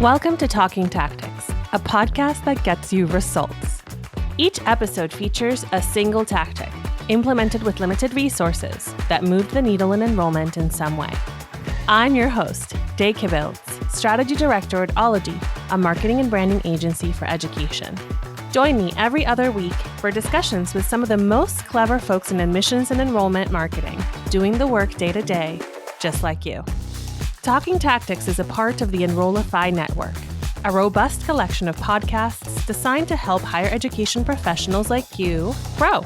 Welcome to Talking Tactics, a podcast that gets you results. Each episode features a single tactic implemented with limited resources that moved the needle in enrollment in some way. I'm your host, Day Kibbles, Strategy Director at Ology, a marketing and branding agency for education. Join me every other week for discussions with some of the most clever folks in admissions and enrollment marketing, doing the work day to day, just like you. Talking Tactics is a part of the Amplify network, a robust collection of podcasts designed to help higher education professionals like you grow.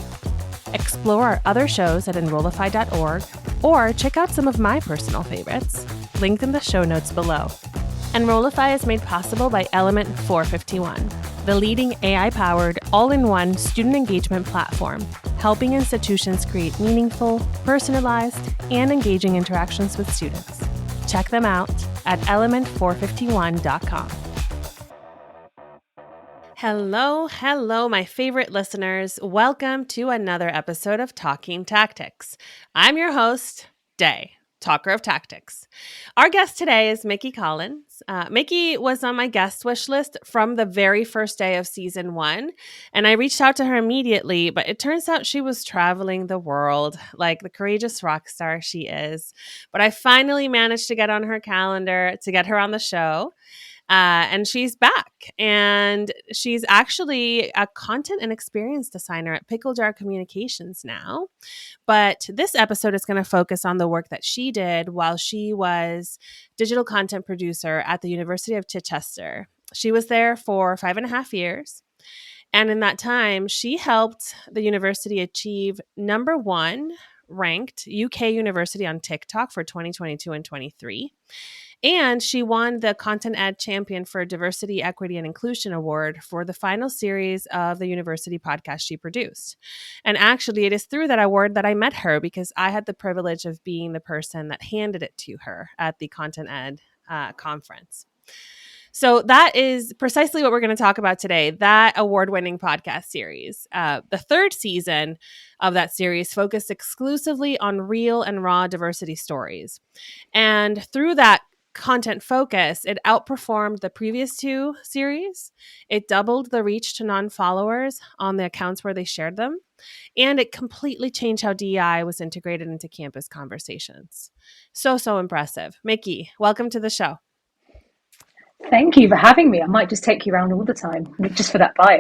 Explore our other shows at enrollify.org or check out some of my personal favorites, linked in the show notes below. Enrollify is made possible by Element 451, the leading AI-powered, all-in-one student engagement platform, helping institutions create meaningful, personalized, and engaging interactions with students. Check them out at element451.com. Hello, my favorite listeners. Welcome to another episode of Talking Tactics. I'm your host, Day, talker of tactics. Our guest today is Mikki Collins. Mikki was on my guest wish list from the very first day of season 1, and I reached out to her immediately, but it turns out she was traveling the world like the courageous rock star she is. But I finally managed to get on her calendar to get her on the show. And she's back, and she's actually a content and experience designer at Pickle Jar Communications now. But this episode is going to focus on the work that she did while she was digital content producer at the University of Chichester. She was there for 5.5 years. And in that time, she helped the university achieve number 1 ranked UK university on TikTok for 2022 and 23. And she won the Content Ed Champion for Diversity, Equity, and Inclusion Award for the final series of the university podcast she produced. And actually, it is through that award that I met her because I had the privilege of being the person that handed it to her at the Content Ed conference. So that is precisely what we're going to talk about today, that award-winning podcast series. The third season of that series focused exclusively on real and raw diversity stories. And through that content focus, it outperformed the previous 2 series. It doubled the reach to non-followers on the accounts where they shared them. And it completely changed how DEI was integrated into campus conversations. So impressive. Mikki, welcome to the show. Thank you for having me. I might just take you around all the time, just for that bio.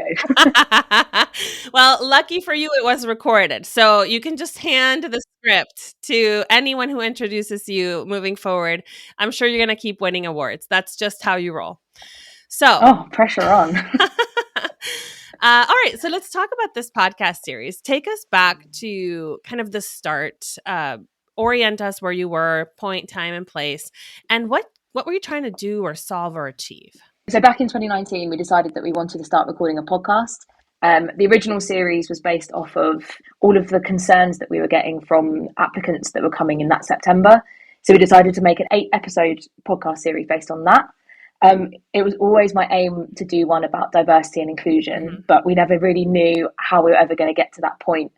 Well, lucky for you, it was recorded. So you can just hand the script to anyone who introduces you moving forward. I'm sure you're going to keep winning awards. That's just how you roll. So, oh, pressure on. All right. So let's talk about this podcast series. Take us back to kind of the start. Orient us where you were, point, time, and place. And what were you trying to do or solve or achieve? So back in 2019, we decided that we wanted to start recording a podcast. The original series was based off of all of the concerns that we were getting from applicants that were coming in that September. So we decided to make an 8-episode podcast series based on that. It was always my aim to do one about diversity and inclusion, but we never really knew how we were ever going to get to that point.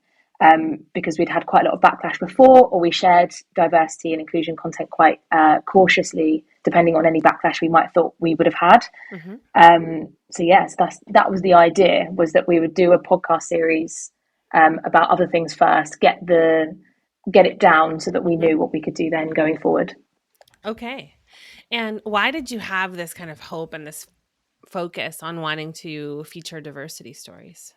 Because we'd had quite a lot of backlash before, or we shared diversity and inclusion content quite cautiously, depending on any backlash we might have thought we would have had. So yes, that was the idea, was that we would do a podcast series about other things first, get it down so that we knew what we could do then going forward. Okay. And why did you have this kind of hope and this focus on wanting to feature diversity stories?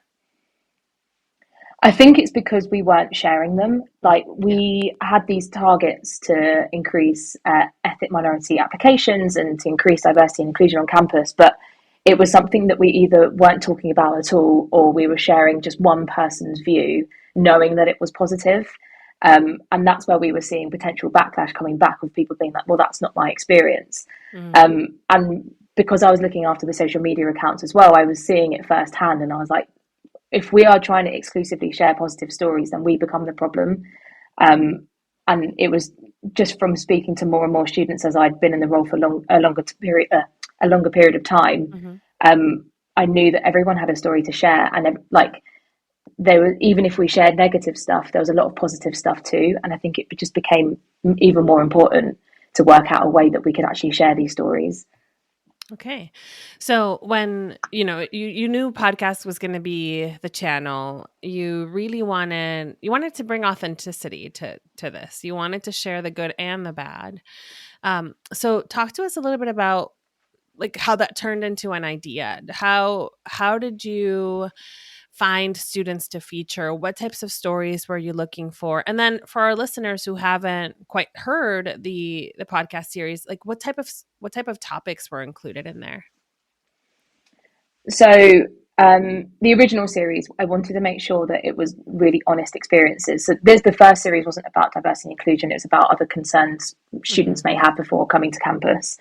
I think it's because we weren't sharing them. Like, we had these targets to increase ethnic minority applications and to increase diversity and inclusion on campus, but it was something that we either weren't talking about at all, or we were sharing just one person's view, knowing that it was positive. And that's where we were seeing potential backlash coming back of people being like, well, that's not my experience. And because I was looking after the social media accounts as well, I was seeing it firsthand, and I was like, if we are trying to exclusively share positive stories, then we become the problem. And it was just from speaking to more and more students as I'd been in the role for a longer period of time. I knew that everyone had a story to share, and there was, even if we shared negative stuff, there was a lot of positive stuff too. And I think it just became even more important to work out a way that we could actually share these stories. Okay. So when, you knew podcast was going to be the channel, you really wanted to bring authenticity to this. You wanted to share the good and the bad. So talk to us a little bit about like how that turned into an idea. How did you find students to feature? What types of stories were you looking for? And then for our listeners who haven't quite heard the podcast series, like what type of topics were included in there? So the original series, I wanted to make sure that it was really honest experiences. So the first series wasn't about diversity and inclusion; it was about other concerns Mm-hmm. students may have before coming to campus.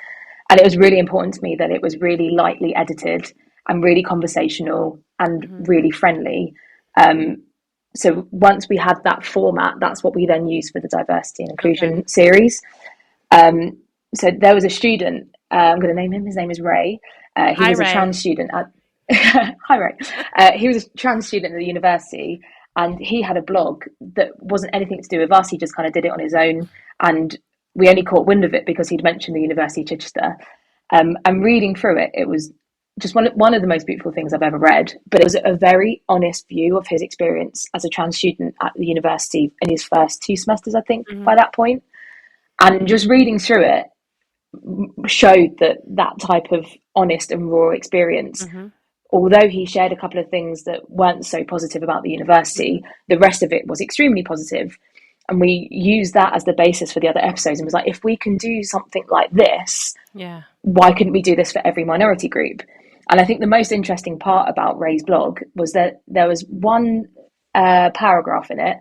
And it was really important to me that it was really lightly edited and really conversational and Mm-hmm. really friendly. So once we had that format, that's what we then used for the diversity and Okay. inclusion series. So there was a student, I'm going to name him, his name is Ray. He Hi, was a Ray. trans student at, hi Ray. He was a trans student at the university, and he had a blog that wasn't anything to do with us. He just kind of did it on his own. And we only caught wind of it because he'd mentioned the University of Chichester. And reading through it, it was just one of the most beautiful things I've ever read. But it was a very honest view of his experience as a trans student at the university in his first 2 semesters, I think, Mm-hmm. by that point. And just reading through it showed that type of honest and raw experience. Mm-hmm. Although he shared a couple of things that weren't so positive about the Mm-hmm. university, the rest of it was extremely positive. And we used that as the basis for the other episodes and was like, if we can do something like this, Yeah. why couldn't we do this for every minority group? And I think the most interesting part about Ray's blog was that there was one paragraph in it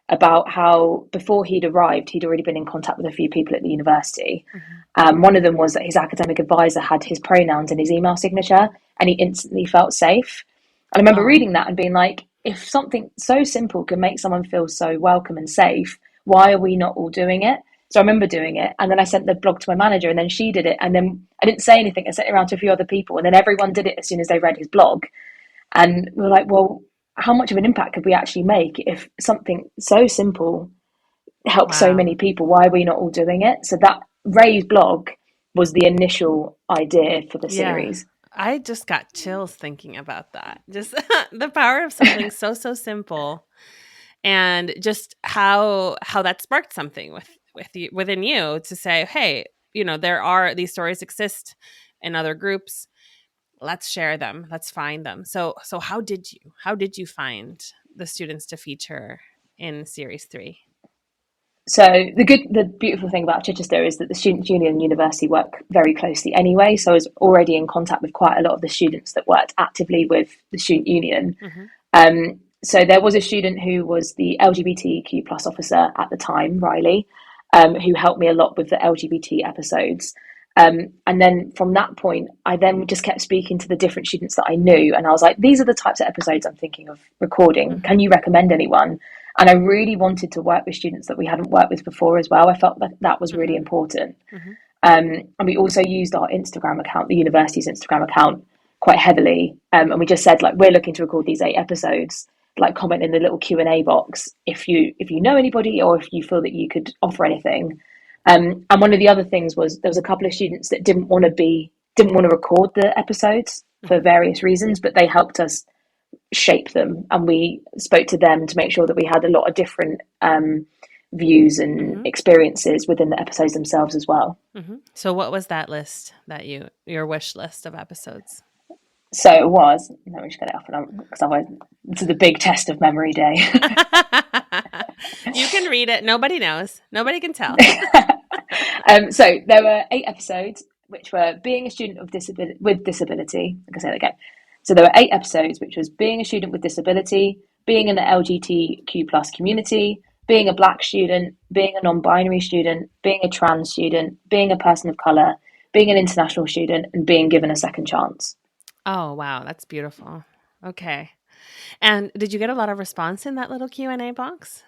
about how before he'd arrived, he'd already been in contact with a few people at the university. Mm-hmm. One of them was that his academic advisor had his pronouns in his email signature and he instantly felt safe. And I remember Oh, reading that and being like, if something so simple can make someone feel so welcome and safe, why are we not all doing it? So I remember doing it, and then I sent the blog to my manager, and then she did it, and then I didn't say anything. I sent it around to a few other people, and then everyone did it as soon as they read his blog. And we were like, well, how much of an impact could we actually make if something so simple helps so wow. many people? Why are we not all doing it? So that Ray's blog was the initial idea for the Yeah. series. I just got chills thinking about that. Just the power of something so simple, and just how that sparked something within you to say, hey, there are these stories exist in other groups. Let's share them. Let's find them. So how did you find the students to feature in series 3? So the beautiful thing about Chichester is that the Students' Union and University work very closely anyway. So I was already in contact with quite a lot of the students that worked actively with the Student Union. Mm-hmm. So there was a student who was the LGBTQ plus officer at the time, Riley, who helped me a lot with the LGBT episodes. And then from that point, I then just kept speaking to the different students that I knew. And I was like, these are the types of episodes I'm thinking of recording. Mm-hmm. Can you recommend anyone? And I really wanted to work with students that we hadn't worked with before as well. I felt that that was really Mm-hmm. important. Mm-hmm. And we also used our Instagram account, the university's Instagram account, quite heavily. And we just said, like, we're looking to record these 8 episodes. Like, comment in the little Q&A box if you know anybody or if you feel that you could offer anything. And one of the other things was there was a couple of students that didn't want to record the episodes for Mm-hmm. various reasons, but they helped us shape them, and we spoke to them to make sure that we had a lot of different views and Mm-hmm. experiences within the episodes themselves as well. Mm-hmm. So what was that list your wish list of episodes? So it was, let me just get it up because otherwise this is a big test of memory day. You can read it. Nobody knows. Nobody can tell. So there were 8 episodes, which were being a student with disability. I can say that again. So there were 8 episodes, which was being a student with disability, being in the LGBTQ plus community, being a Black student, being a non-binary student, being a trans student, being a person of color, being an international student, and being given a second chance. Oh, wow. That's beautiful. Okay. And did you get a lot of response in that little Q&A box?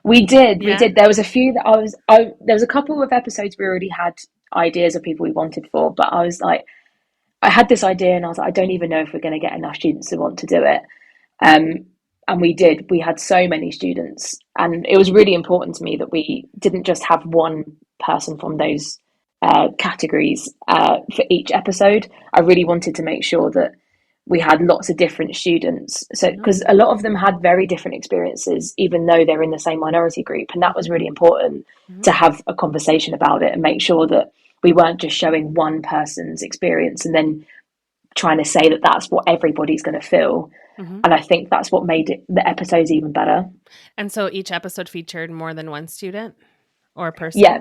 We Yeah. did. There was a few that there was a couple of episodes we already had ideas of people we wanted for, but I was like, I had this idea and I was like, I don't even know if we're going to get enough students who want to do it. And we did. We had so many students, and it was really important to me that we didn't just have one person from those categories for each episode. I really wanted to make sure that we had lots of different students. So, because a lot of them had very different experiences, even though they're in the same minority group. And that was really important to have a conversation about it and make sure that we weren't just showing one person's experience and then trying to say that that's what everybody's going to feel. And I think that's what made the episodes even better. And so each episode featured more than one student or person? Yeah,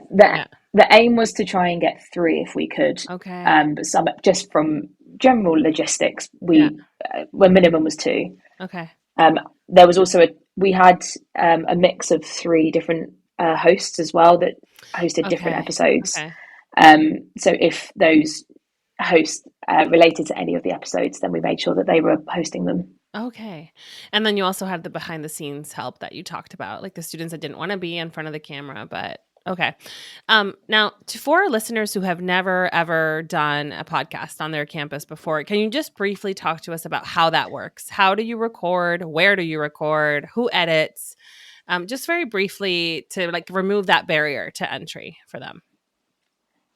the aim was to try and get 3 if we could. Okay. But some, just from general logistics, when minimum was 2. Okay. There was also we had a mix of 3 different hosts as well that hosted different episodes. Okay. So if those hosts related to any of the episodes, then we made sure that they were hosting them. Okay. And then you also had the behind the scenes help that you talked about, like the students that didn't want to be in front of the camera, but okay. Now, for our listeners who have never, ever done a podcast on their campus before, can you just briefly talk to us about how that works? How do you record? Where do you record? Who edits? Just very briefly to like remove that barrier to entry for them.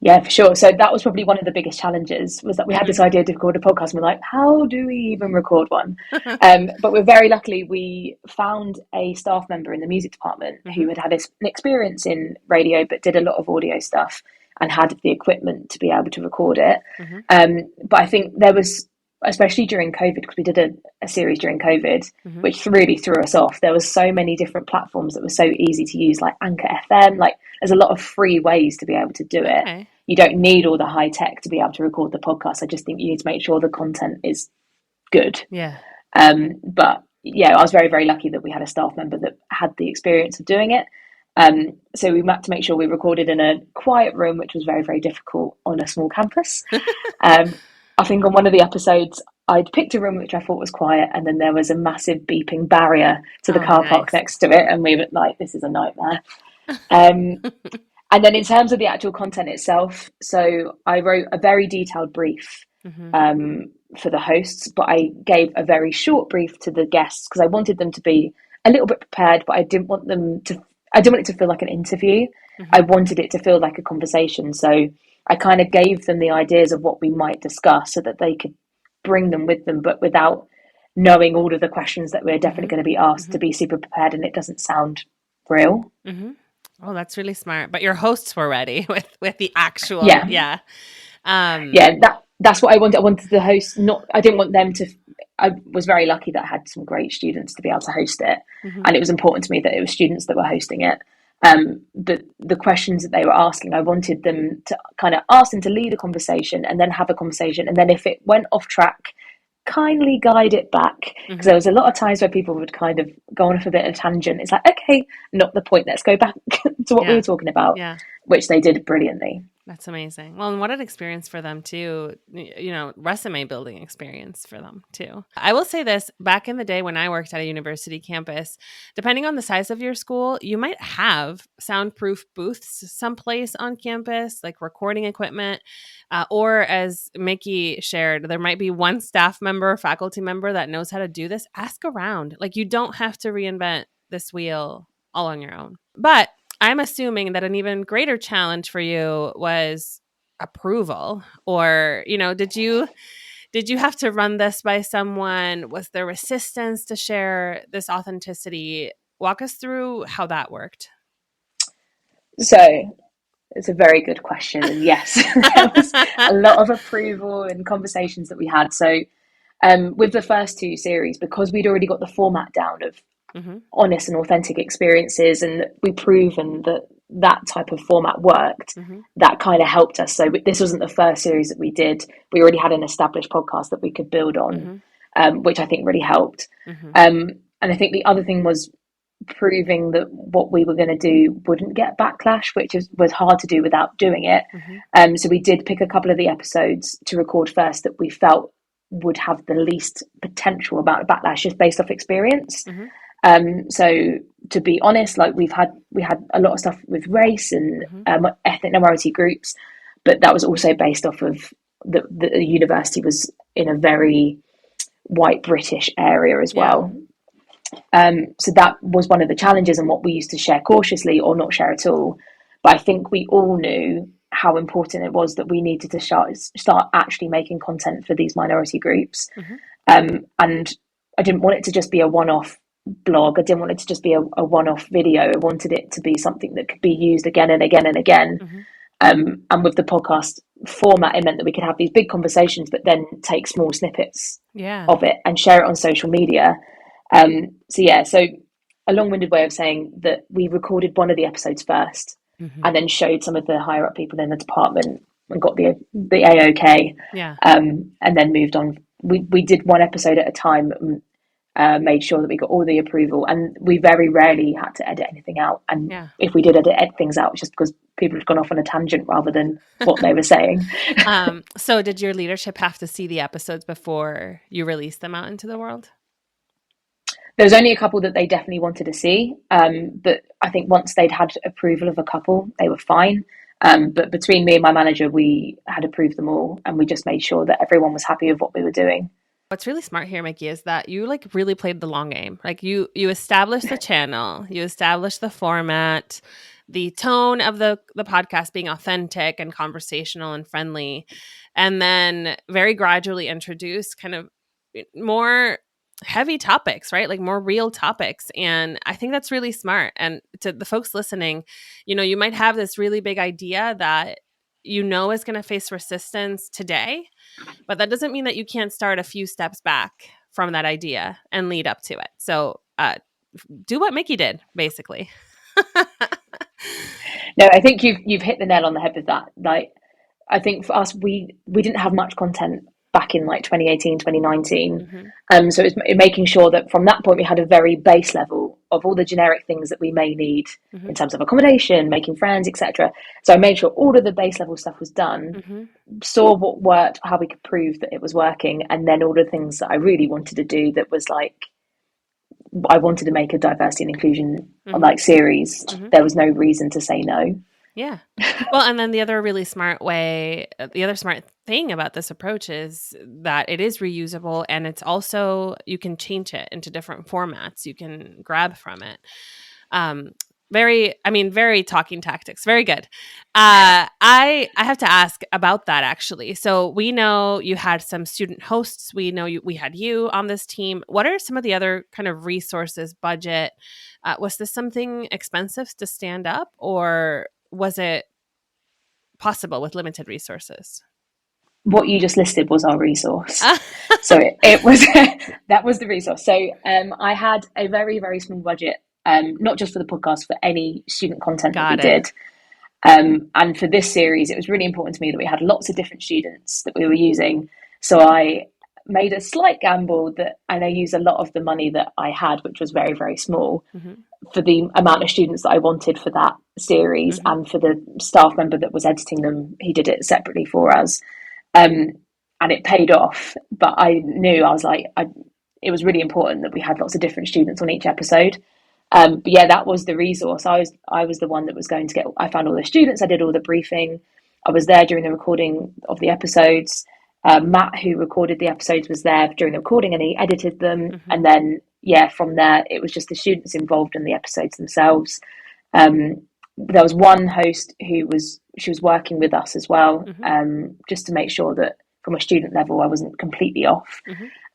Yeah, for sure. So that was probably one of the biggest challenges, was that we had this idea to record a podcast and we're like, how do we even record one? But we're very lucky we found a staff member in the music department who had an experience in radio but did a lot of audio stuff and had the equipment to be able to record it. But I think there was, especially during COVID, because we did a series during COVID, which really threw us off. There was so many different platforms that were so easy to use, like Anchor FM. Like, there's a lot of free ways to be able to do it. Okay. You don't need all the high tech to be able to record the podcast. I just think you need to make sure the content is good. Yeah. But yeah, I was very, very lucky that we had a staff member that had the experience of doing it. So we had to make sure we recorded in a quiet room, which was very, very difficult on a small campus. I think on one of the episodes, I'd picked a room which I thought was quiet, and then there was a massive beeping barrier to the car park next to it, and we were like, this is a nightmare. And then in terms of the actual content itself, so I wrote a very detailed brief for the hosts, but I gave a very short brief to the guests because I wanted them to be a little bit prepared, but I didn't want it to feel like an interview. I wanted it to feel like a conversation. So I kind of gave them the ideas of what we might discuss so that they could bring them with them, but without knowing all of the questions that we're definitely going to be asked, to be super prepared and it doesn't sound real. Oh, that's really smart. But your hosts were ready with the actual, That's what I wanted. I wanted the hosts, I didn't want them to, I was very lucky that I had some great students to be able to host it. And it was important to me that it was students that were hosting it. But the questions that they were asking, I wanted them to kind of ask them to lead a conversation and then have a conversation. And then if it went off track, kindly guide it back. Because there was a lot of times where people would kind of go on off a bit of a tangent. It's like, okay, not the point. Let's go back to what we were talking about, which they did brilliantly. That's amazing. Well, and what an experience for them too, resume building experience for them too. I will say this, back in the day when I worked at a university campus, depending on the size of your school, you might have soundproof booths someplace on campus, like recording equipment, or as Mikki shared, there might be one staff member, faculty member that knows how to do this. Ask around. Like, you don't have to reinvent this wheel all on your own. But I'm assuming that an even greater challenge for you was approval, or, did you have to run this by someone? Was there resistance to share this authenticity? Walk us through how that worked. So it's a very good question. And yes, there was a lot of approval and conversations that we had. So with the first 2 series, because we'd already got the format down of honest and authentic experiences, and we proven that type of format worked, that kind of helped us. So this wasn't the first series that we did. We already had an established podcast that we could build on, which I think really helped. And I think the other thing was proving that what we were going to do wouldn't get backlash, which was hard to do without doing it. So we did pick a couple of the episodes to record first that we felt would have the least potential amount of backlash, just based off experience. So to be honest, like we had a lot of stuff with race and ethnic minority groups, but that was also based off of the university was in a very white British area as well. So that was one of the challenges, and what we used to share cautiously or not share at all. But I think we all knew how important it was that we needed to start actually making content for these minority groups. And I didn't want it to just be a one-off blog. I didn't want it to just be a one-off video. I wanted it to be something that could be used again and again and again. And with the podcast format, it meant that we could have these big conversations, but then take small snippets of it and share it on social media. So a long-winded way of saying that we recorded one of the episodes first and then showed some of the higher up people in the department and got the AOK, and then moved on. We did one episode at a time, made sure that we got all the approval, and we very rarely had to edit anything out. And if we did edit things out, it was just because people had gone off on a tangent rather than what they were saying. So did your leadership have to see the episodes before you released them out into the world? There was only a couple that they definitely wanted to see, but I think once they'd had approval of a couple, they were fine. But between me and my manager, we had approved them all, and we just made sure that everyone was happy with what we were doing. What's really smart here, Mikki, is that you like really played the long game. Like you established the channel, you established the format, the tone of the podcast being authentic and conversational and friendly, and then very gradually introduced kind of more heavy topics, right? Like more real topics. And I think that's really smart. And to the folks listening, you might have this really big idea that is going to face resistance today, but that doesn't mean that you can't start a few steps back from that idea and lead up to it. So do what Mikki did, basically. No, I think you've hit the nail on the head with that. Like, I think for us, we didn't have much content back in like 2018, 2019. So it's making sure that from that point we had a very base level of all the generic things that we may need in terms of accommodation, making friends, etc. So I made sure all of the base level stuff was done, saw what worked, how we could prove that it was working, and then all the things that I really wanted to do that was like, I wanted to make a diversity and inclusion like series. There was no reason to say no. Yeah. Well, and then the other smart thing about this approach is that it is reusable, and it's also, you can change it into different formats. You can grab from it. Very talking tactics. Very good. I have to ask about that actually. So we know you had some student hosts. We know we had you on this team. What are some of the other kind of resources, budget? Was this something expensive to stand up, or was it possible with limited resources? What you just listed was our resource. So it was, that was the resource. So I had a very, very small budget, not just for the podcast, for any student content that we did. And for this series, it was really important to me that we had lots of different students that we were using. So I made a slight gamble and I used a lot of the money that I had, which was very, very small, for the amount of students that I wanted for that series, and for the staff member that was editing them, he did it separately for us. And it paid off, but I knew, I was like, it was really important that we had lots of different students on each episode. But yeah, that was the resource. I was the one that was going to I found all the students, I did all the briefing, I was there during the recording of the episodes. Matt, who recorded the episodes, was there during the recording and he edited them. And then, from there, it was just the students involved in the episodes themselves. There was one host she was working with us as well, just to make sure that from a student level, I wasn't completely off.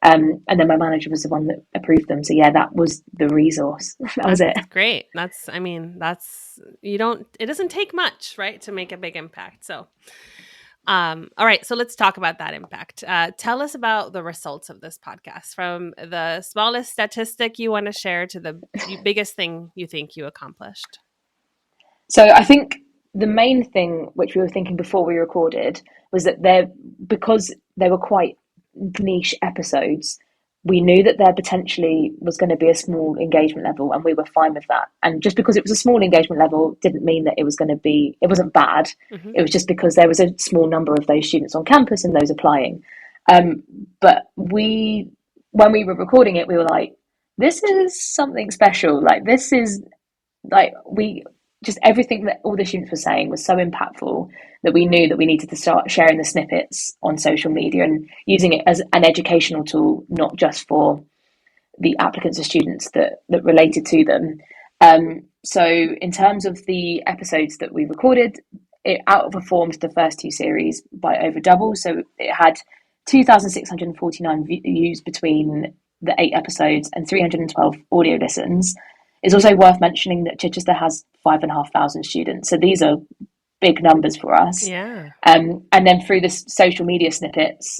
And then my manager was the one that approved them. So that was the resource. That was it. Great. It doesn't take much, right, to make a big impact. So, all right. So let's talk about that impact. Tell us about the results of this podcast, from the smallest statistic you want to share to the biggest thing you think you accomplished. So I think the main thing, which we were thinking before we recorded, was that because they were quite niche episodes, we knew that there potentially was going to be a small engagement level, and we were fine with that. And just because it was a small engagement level didn't mean that it wasn't bad. It was just because there was a small number of those students on campus and those applying. But when we were recording it, we were like, this is something special. Like, this is like, just everything that all the students were saying was so impactful that we knew that we needed to start sharing the snippets on social media and using it as an educational tool, not just for the applicants or students that related to them. So in terms of the episodes that we recorded, it outperformed the first two series by over double. So it had 2,649 views between the 8 episodes and 312 audio listens. It's also worth mentioning that Chichester has 5,500 students. So these are big numbers for us. Yeah. And then through the social media snippets,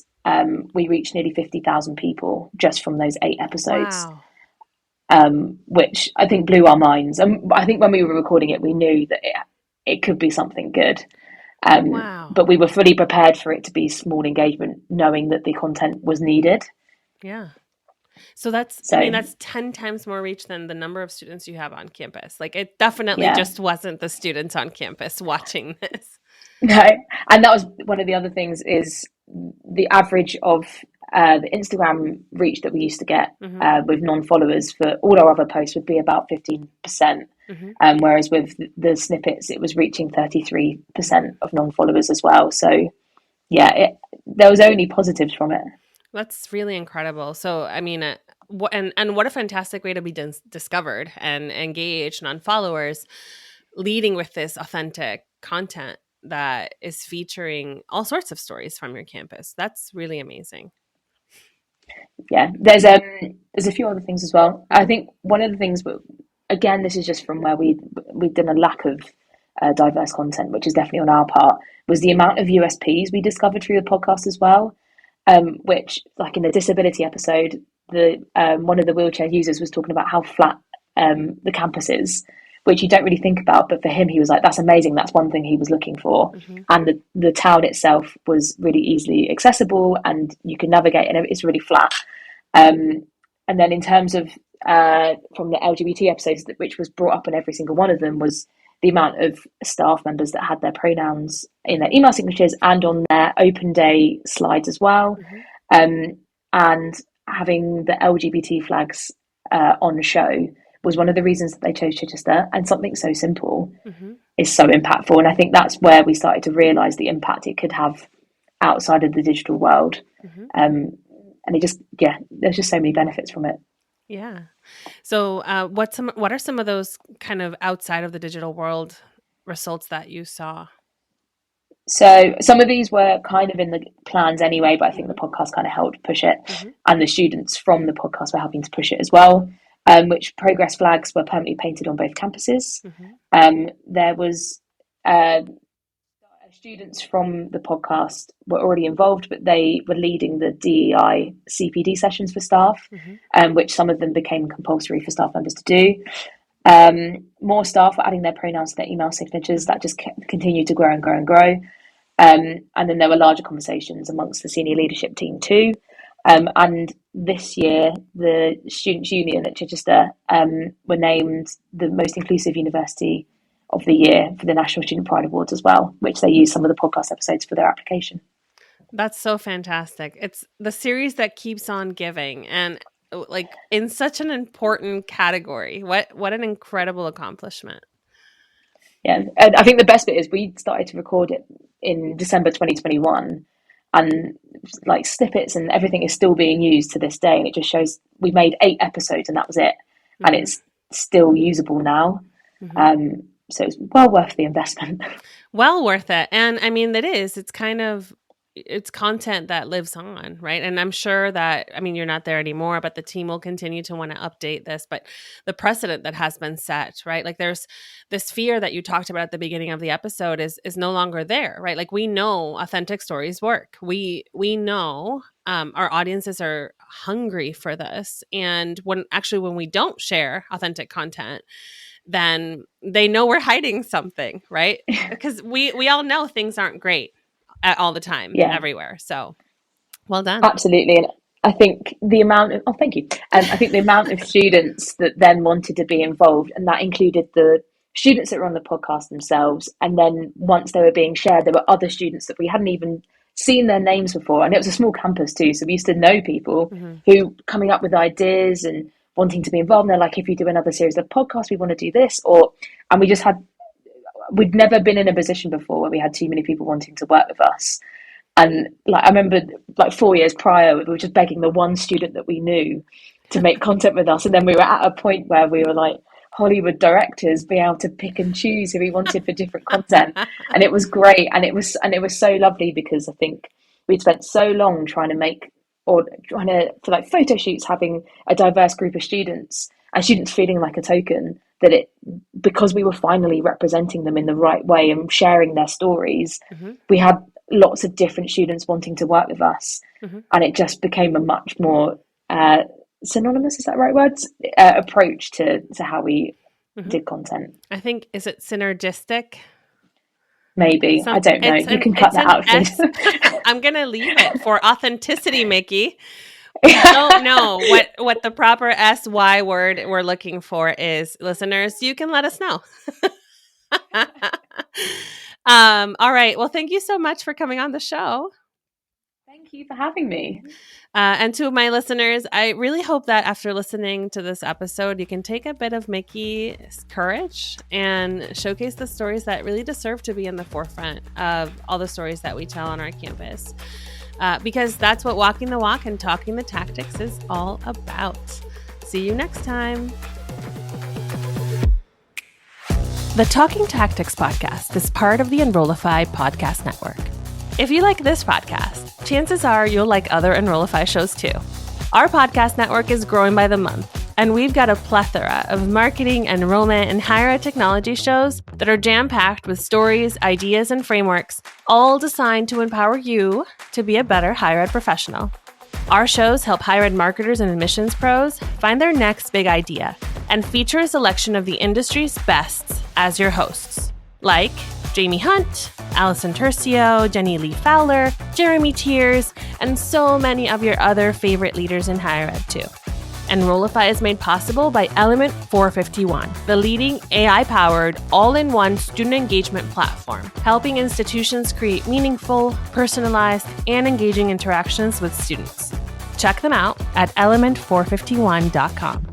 we reached nearly 50,000 people just from those 8 episodes. Wow. Which I think blew our minds. And I think when we were recording it, we knew that it could be something good. Wow. But we were fully prepared for it to be small engagement, knowing that the content was needed. Yeah. So that's 10 times more reach than the number of students you have on campus. Like, it definitely just wasn't the students on campus watching this. No, and that was one of the other things is the average of the Instagram reach that we used to get with non-followers for all our other posts would be about 15%. Whereas with the snippets, it was reaching 33% of non-followers as well. So yeah, there was only positives from it. That's really incredible. So, I mean, and what a fantastic way to be discovered and engaged on followers, leading with this authentic content that is featuring all sorts of stories from your campus. That's really amazing. Yeah, there's a few other things as well. I think one of the things, again, this is just from where we've done a lack of diverse content, which is definitely on our part, was the amount of USPs we discovered through the podcast as well. Which, like in the disability episode, the one of the wheelchair users was talking about how flat the campus is, which you don't really think about, but for him, he was like, that's amazing. That's one thing he was looking for. And the town itself was really easily accessible and you can navigate, and it's really flat. And then in terms of from the LGBT episodes, which was brought up in every single one of them, was the amount of staff members that had their pronouns in their email signatures and on their open day slides as well. And having the LGBT flags on the show was one of the reasons that they chose Chichester, and something so simple is so impactful. And I think that's where we started to realise the impact it could have outside of the digital world. And there's just so many benefits from it. Yeah. So what are some of those kind of outside of the digital world results that you saw? So some of these were kind of in the plans anyway, but I think the podcast kind of helped push it. And the students from the podcast were helping to push it as well, which progress flags were permanently painted on both campuses. There was students from the podcast were already involved, but they were leading the DEI CPD sessions for staff, which some of them became compulsory for staff members to do. More staff were adding their pronouns to their email signatures. That just continued to grow and grow and grow. And then there were larger conversations amongst the senior leadership team too. And this year, the Students' Union at Chichester were named the most inclusive university of the year for the National Student Pride Awards as well, which they use some of the podcast episodes for their application. That's so fantastic. It's the series that keeps on giving, and like in such an important category. What an incredible accomplishment. Yeah, and I think the best bit is we started to record it in December 2021, and like snippets and everything is still being used to this day. And it just shows we made 8 episodes and that was it. And it's still usable now. So it's well worth the investment. Well worth it. And I mean, it's content that lives on, right? And I'm sure that, I mean, you're not there anymore, but the team will continue to want to update this. But the precedent that has been set, right? Like there's this fear that you talked about at the beginning of the episode is no longer there, right? Like we know authentic stories work. We know our audiences are hungry for this. And when we don't share authentic content, then they know we're hiding something, right? Because we all know things aren't great all the time, everywhere. So well done. Absolutely. And I think the amount of, thank you. I think the amount of students that then wanted to be involved, and that included the students that were on the podcast themselves. And then once they were being shared, there were other students that we hadn't even seen their names before. And it was a small campus too. So we used to know people who coming up with ideas and wanting to be involved. And they're like, if you do another series of podcasts, we want to do this. And we'd never been in a position before where we had too many people wanting to work with us. And like I remember like 4 years prior, we were just begging the one student that we knew to make content with us. And then we were at a point where we were like, Hollywood directors be able to pick and choose who we wanted for different content. And it was great. And it was so lovely because I think we'd spent so long trying to for like photo shoots, having a diverse group of students and students feeling like a token, that because we were finally representing them in the right way and sharing their stories, we had lots of different students wanting to work with us. And it just became a much more synonymous, is that the right word? Approach to how we did content. I think, is it synergistic? Maybe. I don't know. You can cut that out. I'm going to leave it for authenticity, Mikki. I don't know what the proper SY word we're looking for is. Listeners, you can let us know. All right. Well, thank you so much for coming on the show. Thank you for having me. And to my listeners, I really hope that after listening to this episode, you can take a bit of Mikki's courage and showcase the stories that really deserve to be in the forefront of all the stories that we tell on our campus. Because that's what walking the walk and talking the tactics is all about. See you next time. The Talking Tactics podcast is part of the Amplify podcast network. If you like this podcast, chances are you'll like other Enrollify shows too. Our podcast network is growing by the month, and we've got a plethora of marketing, enrollment, and higher ed technology shows that are jam-packed with stories, ideas, and frameworks, all designed to empower you to be a better higher ed professional. Our shows help higher ed marketers and admissions pros find their next big idea and feature a selection of the industry's best as your hosts, like Jamie Hunt, Allison Tercio, Jenny Lee Fowler, Jeremy Tiers, and so many of your other favorite leaders in higher ed too. Enrollify is made possible by Element 451, the leading AI-powered, all-in-one student engagement platform, helping institutions create meaningful, personalized, and engaging interactions with students. Check them out at element451.com.